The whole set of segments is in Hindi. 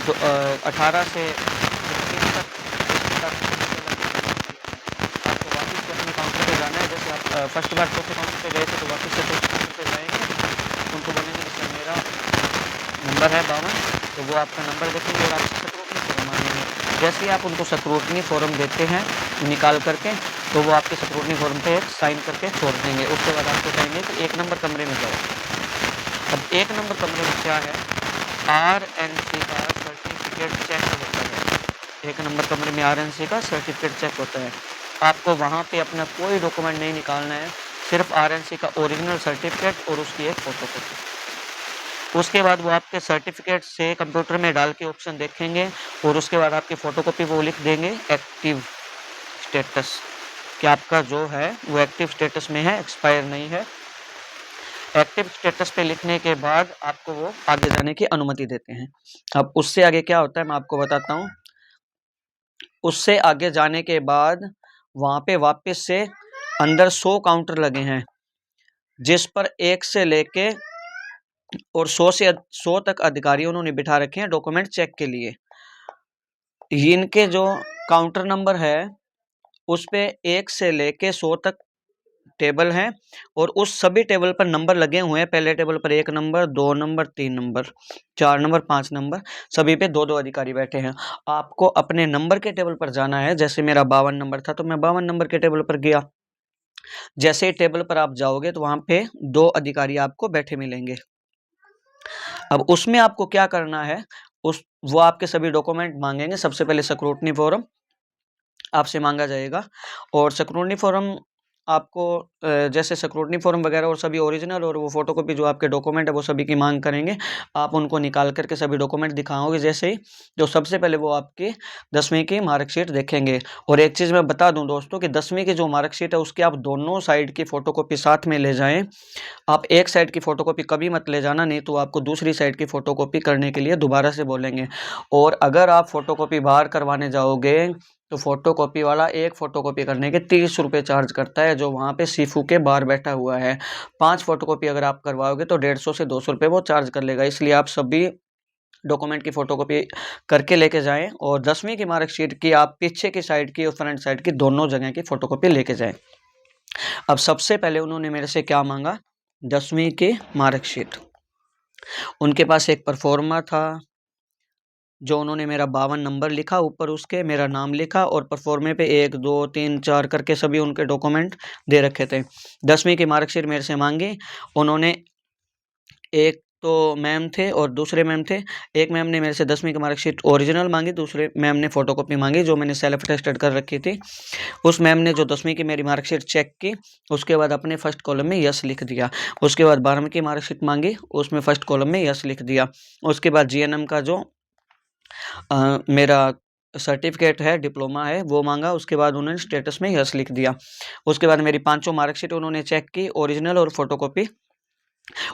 18 से 25 तक आपको वापस से अपने काउंटर पे जाना है। जैसे आप फर्स्ट बार चौथे काउंटर पे गए थे तो वापस से चौथे काउंटर पे जाएंगे, उनको बोलेंगे कि सर मेरा नंबर है 52, तो वो आपका नंबर देखेंगे और आपसे स्क्रूटनी फॉर्म मांगेंगे। जैसे ही आप उनको स्क्रूटनी फॉर्म देते हैं निकाल करके, तो वो आपके स्क्रूटनी फॉर्म पे एक साइन करके छोड़ देंगे। उसके बाद आपको कहेंगे कि 1 नंबर कमरे में जाओ। अब 1 नंबर कमरे में क्या है, RNC का सर्टिफिकेट चेक होता है। 1 नंबर कमरे में RNC का सर्टिफिकेट चेक होता है। आपको वहाँ पे अपना कोई डॉक्यूमेंट नहीं निकालना है, सिर्फ RNC का ओरिजिनल सर्टिफिकेट और उसकी एक फोटोकॉपी। उसके बाद वो आपके सर्टिफिकेट से कंप्यूटर में डाल के ऑप्शन देखेंगे और उसके बाद आपकी फोटोकॉपी वो लिख देंगे एक्टिव स्टेटस, कि आपका जो है वो एक्टिव स्टेटस में है, एक्सपायर नहीं है। एक्टिव स्टेटस पे लिखने के बाद आपको वो आगे जाने की अनुमति देते हैं। अब उससे आगे क्या होता है मैं आपको बताता हूँ। उससे आगे जाने के बाद वहाँ पे वापस से अंदर 100 काउंटर लगे हैं, जिस पर 1 से लेके और 100 तक अधिकारी उन्होंने बिठा रखे हैं डॉक्यूमेंट चेक के लिए। इनके जो काउंटर नंबर है उस पे 1 से लेके 100 तक टेबल हैं और उस सभी टेबल पर नंबर लगे हुए हैं। पहले टेबल पर 1 number, 2 number, 3 number, 4 number, 5 number, सभी पे 2-2 अधिकारी बैठे हैं। आपको अपने नंबर के टेबल पर जाना है। जैसे मेरा 52 नंबर था तो मैं 52 नंबर के टेबल पर गया। जैसे ही टेबल पर आप जाओगे तो वहां पे 2 अधिकारी आपको बैठे मिलेंगे। अब उसमें आपको क्या करना है, वो आपके सभी डॉक्यूमेंट मांगेंगे। सबसे पहले स्क्रूटनी फॉर्म आपसे मांगा जाएगा और स्क्रूटनी फॉर्म आपको जैसे स्क्रूटनी फॉर्म वगैरह और सभी ओरिजिनल और वो फोटोकॉपी जो आपके डॉक्यूमेंट है वो सभी की मांग करेंगे। आप उनको निकाल करके सभी डॉक्यूमेंट दिखाओगे जैसे ही, तो सबसे पहले वो आपकी 10वीं की मार्कशीट देखेंगे। और एक चीज़ मैं बता दूं दोस्तों कि 10वीं की जो मार्कशीट है उसकी आप दोनों साइड की फ़ोटोकॉपी साथ में ले जाएं। आप एक साइड की फ़ोटोकॉपी कभी मत ले जाना, नहीं तो आपको दूसरी साइड की फ़ोटोकॉपी करने के लिए दोबारा से बोलेंगे। और अगर आप फ़ोटोकॉपी बाहर करवाने जाओगे तो फोटोकॉपी वाला एक फ़ोटोकॉपी करने के 30 रुपये चार्ज करता है, जो वहाँ पे सीफू के बाहर बैठा हुआ है। 5 फोटोकॉपी अगर आप करवाओगे तो 150 से 200 रुपये वो चार्ज कर लेगा। इसलिए आप सभी डॉक्यूमेंट की फ़ोटोकॉपी करके लेके जाएं और 10वीं की मार्कशीट की आप पीछे की साइड की और फ्रंट साइड की दोनों जगह की फ़ोटोकॉपी लेके जाएं। अब सबसे पहले उन्होंने मेरे से क्या मांगा, 10वीं की मार्कशीट। उनके पास एक परफॉर्मा था जो उन्होंने मेरा 52 नंबर लिखा, ऊपर उसके मेरा नाम लिखा और परफॉर्मे पे 1 2 3 4 करके सभी उनके डॉक्यूमेंट दे रखे थे। 10वीं की मार्कशीट मेरे से मांगी उन्होंने। एक तो मैम थे और दूसरे मैम थे। एक मैम ने मेरे से 10वीं की मार्कशीट ओरिजिनल मांगी, दूसरे मैम ने फ़ोटोकॉपी मांगी जो मैंने सेल्फ अटेस्टेड कर रखी थी। उस मैम ने जो 10वीं की मेरी मार्कशीट चेक की, उसके बाद अपने फर्स्ट कॉलम में यस लिख दिया। उसके बाद 12वीं की मार्कशीट मांगी, उसमें फर्स्ट कॉलम में यस लिख दिया। उसके बाद GNM का जो मेरा सर्टिफिकेट है, डिप्लोमा है, वो मांगा। उसके बाद उन्होंने स्टेटस में यस लिख दिया। उसके बाद मेरी 5 मार्कशीट उन्होंने चेक की, ओरिजिनल और फोटोकॉपी,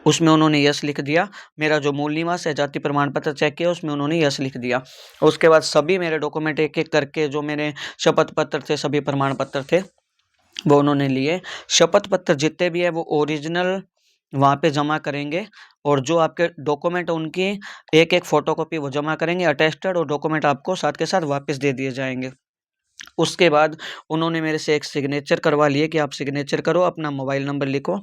उसमें उन्होंने यस लिख दिया। मेरा जो मूल निवास है, जाति प्रमाण पत्र चेक किया, उसमें उन्होंने यस लिख दिया। उसके बाद सभी मेरे डॉक्यूमेंट एक एक करके जो मेरे शपथ पत्र थे, सभी प्रमाण पत्र थे, वो उन्होंने लिए। शपथ पत्र जितने भी है वो ओरिजिनल वहाँ पे जमा करेंगे और जो आपके डॉक्यूमेंट उनकी एक एक फ़ोटोकॉपी वो जमा करेंगे अटेस्टेड, और डॉक्यूमेंट आपको साथ के साथ वापस दे दिए जाएंगे। उसके बाद उन्होंने मेरे से एक सिग्नेचर करवा लिए कि आप सिग्नेचर करो, अपना मोबाइल नंबर लिखो।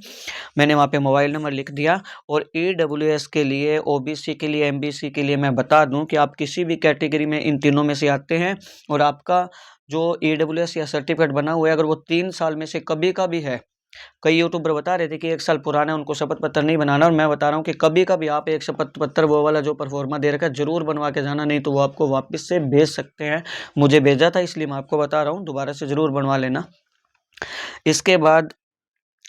मैंने वहाँ पे मोबाइल नंबर लिख दिया। और EWS के लिए, OBC के लिए, MBC के लिए मैं बता दूं कि आप किसी भी कैटेगरी में इन तीनों में से आते हैं और आपका जो EWS या सर्टिफिकेट बना हुआ है अगर वो 3 साल में से कभी का भी है, कई यूट्यूबर बता रहे थे कि 1 साल पुराना है उनको शपथ पत्र नहीं बनाना, और मैं बता रहा हूँ कि कभी कभी आप एक शपथ पत्र वो वाला जो परफॉर्मा दे रखा है जरूर बनवा के जाना, नहीं तो वो आपको वापस से भेज सकते हैं। मुझे भेजा था इसलिए मैं आपको बता रहा हूँ, दोबारा से जरूर बनवा लेना। इसके बाद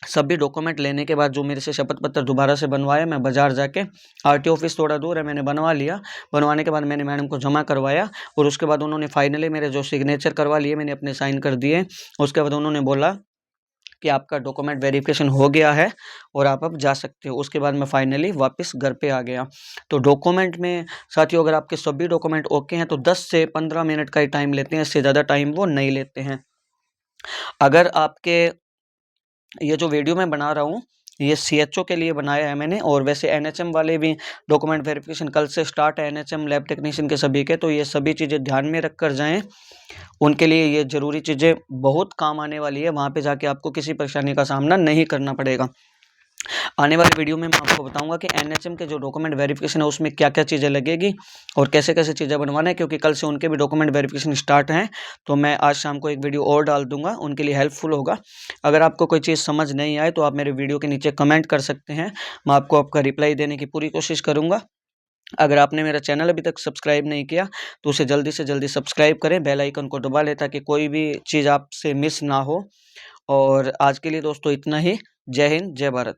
सभी डॉक्यूमेंट लेने के बाद जो मेरे से शपथ पत्र दोबारा से बनवाया, मैं बाजार जाके, RTO ऑफिस थोड़ा दूर है, मैंने बनवा लिया। बनवाने के बाद मैंने मैडम को जमा करवाया और उसके बाद उन्होंने फाइनली मेरे जो सिग्नेचर करवा लिए, मैंने अपने साइन कर दिए। उसके बाद उन्होंने बोला कि आपका डॉक्यूमेंट वेरिफिकेशन हो गया है और आप अब जा सकते हो। उसके बाद मैं फाइनली वापस घर पे आ गया। तो डॉक्यूमेंट में साथियों अगर आपके सभी डॉक्यूमेंट ओके हैं तो 10 से 15 मिनट का ही टाइम लेते हैं, इससे ज़्यादा टाइम वो नहीं लेते हैं। अगर आपके ये जो वीडियो मैं बना रहा हूँ ये CHO के लिए बनाया है मैंने। और वैसे NHM वाले भी डॉक्यूमेंट वेरिफिकेशन कल से स्टार्ट है, NHM लैब टेक्नीशियन के सभी के, तो ये सभी चीज़ें ध्यान में रख कर जाएँ। उनके लिए ये ज़रूरी चीज़ें बहुत काम आने वाली है, वहाँ पे जाके आपको किसी परेशानी का सामना नहीं करना पड़ेगा। आने वाले वीडियो में मैं आपको बताऊंगा कि NHM के जो डॉक्यूमेंट वेरिफिकेशन है उसमें क्या क्या चीज़ें लगेगी और कैसे कैसे चीज़ें बनवाना है, क्योंकि कल से उनके भी डॉक्यूमेंट वेरिफिकेशन स्टार्ट हैं। तो मैं आज शाम को एक वीडियो और डाल दूंगा, उनके लिए हेल्पफुल होगा। अगर आपको कोई चीज़ समझ नहीं आए तो आप मेरे वीडियो के नीचे कमेंट कर सकते हैं, मैं आपको आपका रिप्लाई देने की पूरी कोशिश करूँगा। अगर आपने मेरा चैनल अभी तक सब्सक्राइब नहीं किया तो उसे जल्दी से जल्दी सब्सक्राइब करें, बेल आइकन को दबा लें ताकि कोई भी चीज़ आपसे मिस ना हो। और आज के लिए दोस्तों इतना ही। जय हिंद, जय भारत।